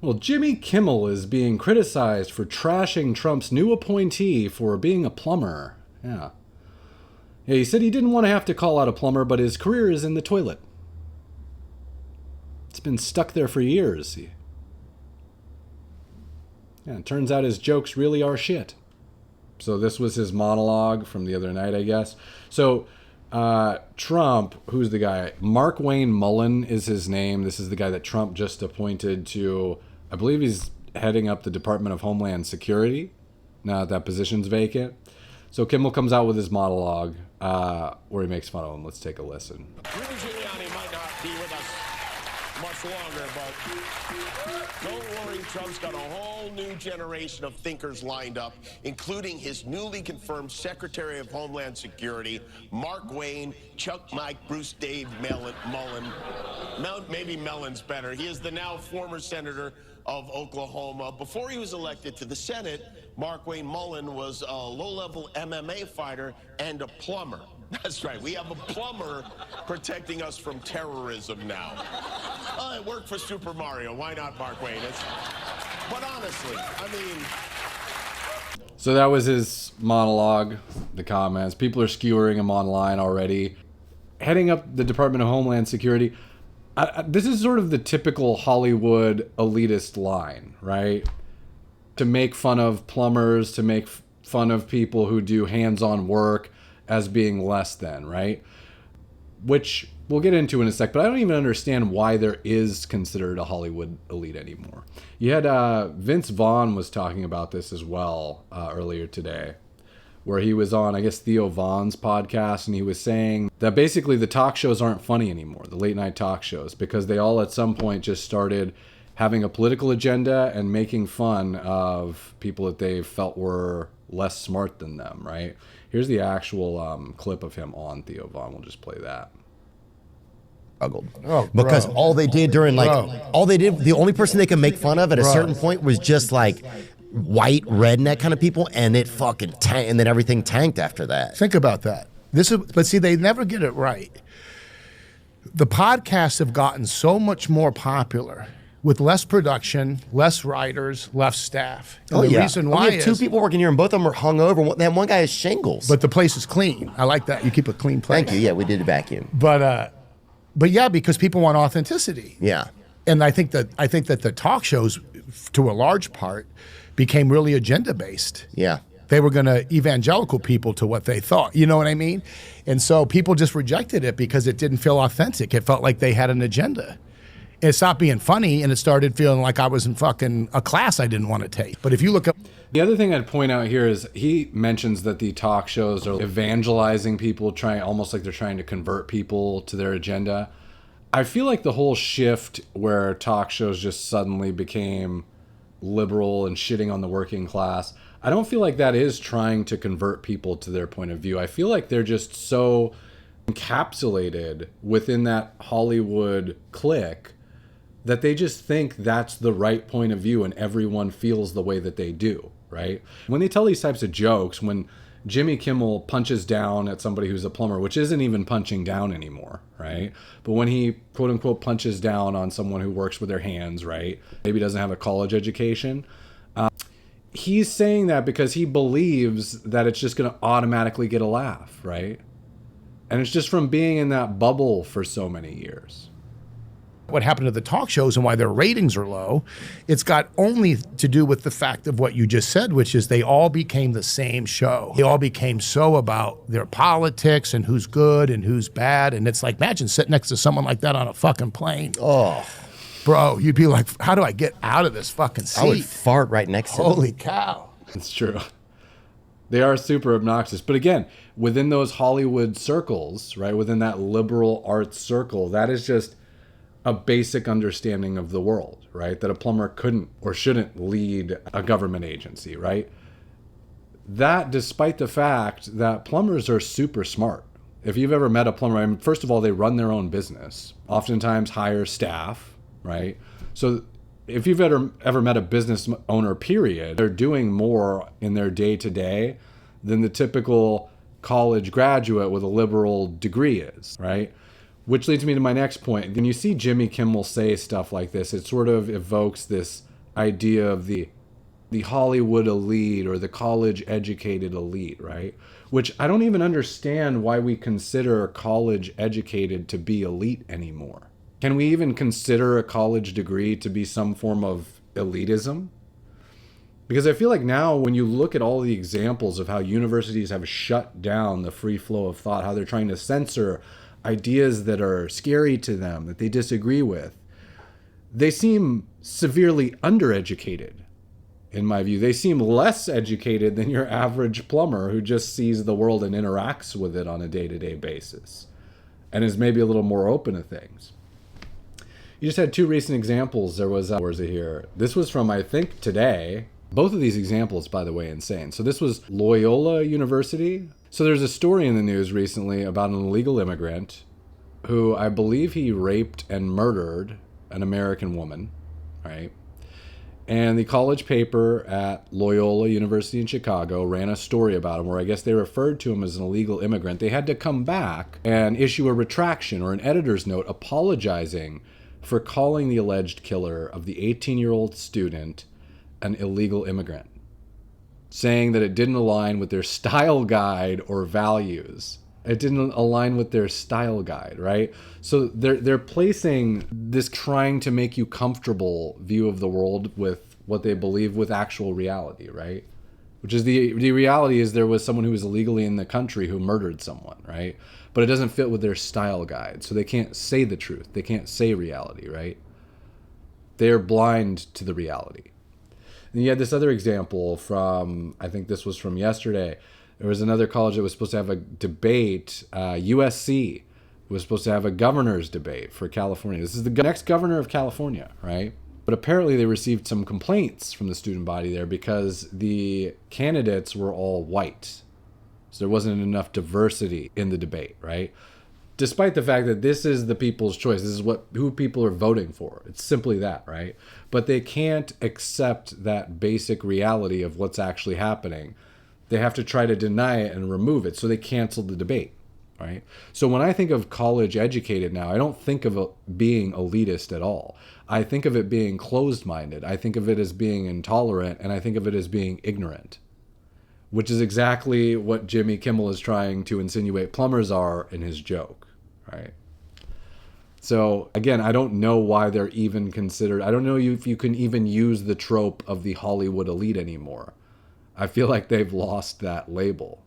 Well, Jimmy Kimmel is being criticized for trashing Trump's new appointee for being a plumber. Yeah. Yeah, he said he didn't want to have to call out a plumber, but his career is in the toilet. It's been stuck there for years. Yeah, it turns out his jokes really are shit. So this was his monologue from the other night, I guess. So Trump, who's the guy? Markwayne Mullin is his name. This is the guy that Trump just appointed to, I believe he's heading up the Department of Homeland Security, now that position's vacant. So Kimmel comes out with his monologue where he makes fun of him. Let's take a listen. Giuliani might not be with us much longer, but don't worry, Trump's got a whole new generation of thinkers lined up, including his newly confirmed Secretary of Homeland Security, Markwayne, Chuck Mike, Bruce Dave Mullin. Maybe Mellon's better. He is the now former senator of Oklahoma. Before he was elected to the Senate, Markwayne Mullin was a low-level MMA fighter and a plumber. That's right, we have a plumber protecting us from terrorism now. It worked for Super Mario, why not Markwayne? But honestly, I mean... So that was his monologue, the comments. People are skewering him online already. Heading up the Department of Homeland Security, this is sort of the typical Hollywood elitist line, right? To make fun of plumbers, to make fun of people who do hands-on work as being less than, right? Which we'll get into in a sec, but I don't even understand why there is considered a Hollywood elite anymore. You had Vince Vaughn was talking about this as well earlier today, where he was on, I guess, Theo Vaughn's podcast, and he was saying that basically the talk shows aren't funny anymore, the late night talk shows, because they all at some point just started having a political agenda and making fun of people that they felt were less smart than them, right? Here's the actual clip of him on Theo Vaughn. We'll just play that. Because all they did during the only person they could make fun of at a certain point was just like white redneck kind of people, and it fucking tanked, and then everything tanked after that. Think about that. But see, they never get it right. The podcasts have gotten so much more popular with less production, less writers, less staff. And the reason why we have two people working here, and both of them are hungover. Then one guy has shingles. But the place is clean. I like that. You keep a clean place. Thank you. Yeah, we did a vacuum. But yeah, because people want authenticity. Yeah. And I think that the talk shows, to a large part, became really agenda based. Yeah. They were going to evangelical people to what they thought. You know what I mean? And so people just rejected it because it didn't feel authentic. It felt like they had an agenda. It stopped being funny, and it started feeling like I was in fucking a class I didn't want to take. But if you look up... The other thing I'd point out here is he mentions that the talk shows are evangelizing people, almost like they're trying to convert people to their agenda. I feel like the whole shift where talk shows just suddenly became liberal and shitting on the working class, I don't feel like that is trying to convert people to their point of view. I feel like they're just so encapsulated within that Hollywood clique that they just think that's the right point of view and everyone feels the way that they do, right? When they tell these types of jokes, when Jimmy Kimmel punches down at somebody who's a plumber, which isn't even punching down anymore, right? But when he, quote unquote, punches down on someone who works with their hands, right? Maybe doesn't have a college education. He's saying that because he believes that it's just going to automatically get a laugh, right? And it's just from being in that bubble for so many years. What happened to the talk shows and why their ratings are low, it's got only to do with the fact of what you just said, which is they all became the same show. They all became so about their politics and who's good and who's bad. And it's like, imagine sitting next to someone like that on a fucking plane. Oh. Bro, you'd be like, how do I get out of this fucking seat? I would fart right next to them. Holy cow. It's true. They are super obnoxious. But again, within those Hollywood circles, right, within that liberal arts circle, that is just a basic understanding of the world, right? That a plumber couldn't or shouldn't lead a government agency, right? That despite the fact that plumbers are super smart. If you've ever met a plumber, I mean, first of all, they run their own business, oftentimes hire staff, right? So if you've ever met a business owner, period, they're doing more in their day-to-day than the typical college graduate with a liberal degree is, right? Which leads me to my next point. When you see Jimmy Kimmel say stuff like this, it sort of evokes this idea of the Hollywood elite or the college educated elite, right? Which I don't even understand why we consider college educated to be elite anymore. Can we even consider a college degree to be some form of elitism? Because I feel like now when you look at all the examples of how universities have shut down the free flow of thought, how they're trying to censor ideas that are scary to them, that they disagree with, they seem severely undereducated. In my view, they seem less educated than your average plumber who just sees the world and interacts with it on a day-to-day basis and is maybe a little more open to things. You just had two recent examples. There was, where's it here? This was from, I think, today. Both of these examples, by the way, insane. So this was Loyola University. So there's a story in the news recently about an illegal immigrant who I believe he raped and murdered an American woman, right? And the college paper at Loyola University in Chicago ran a story about him where I guess they referred to him as an illegal immigrant. They had to come back and issue a retraction or an editor's note apologizing for calling the alleged killer of the 18-year-old student an illegal immigrant, saying that it didn't align with their style guide or values. It didn't align with their style guide, right? So they're placing this trying to make you comfortable view of the world with what they believe with actual reality, right? Which is the reality is there was someone who was illegally in the country who murdered someone, right? But it doesn't fit with their style guide. So they can't say the truth. They can't say reality, right? They're blind to the reality. And you had this other example from, I think this was from yesterday. There was another college that was supposed to have a debate. USC was supposed to have a governor's debate for California. This is the next governor of California, right? But apparently they received some complaints from the student body there because the candidates were all white. So there wasn't enough diversity in the debate, right? Despite the fact that this is the people's choice. This is who people are voting for. It's simply that, right? But they can't accept that basic reality of what's actually happening. They have to try to deny it and remove it. So they canceled the debate, right? So when I think of college educated now, I don't think of it being elitist at all. I think of it being closed-minded. I think of it as being intolerant, and I think of it as being ignorant, which is exactly what Jimmy Kimmel is trying to insinuate plumbers are in his joke, right? So again, I don't know why they're even considered. I don't know if you can even use the trope of the Hollywood elite anymore. I feel like they've lost that label.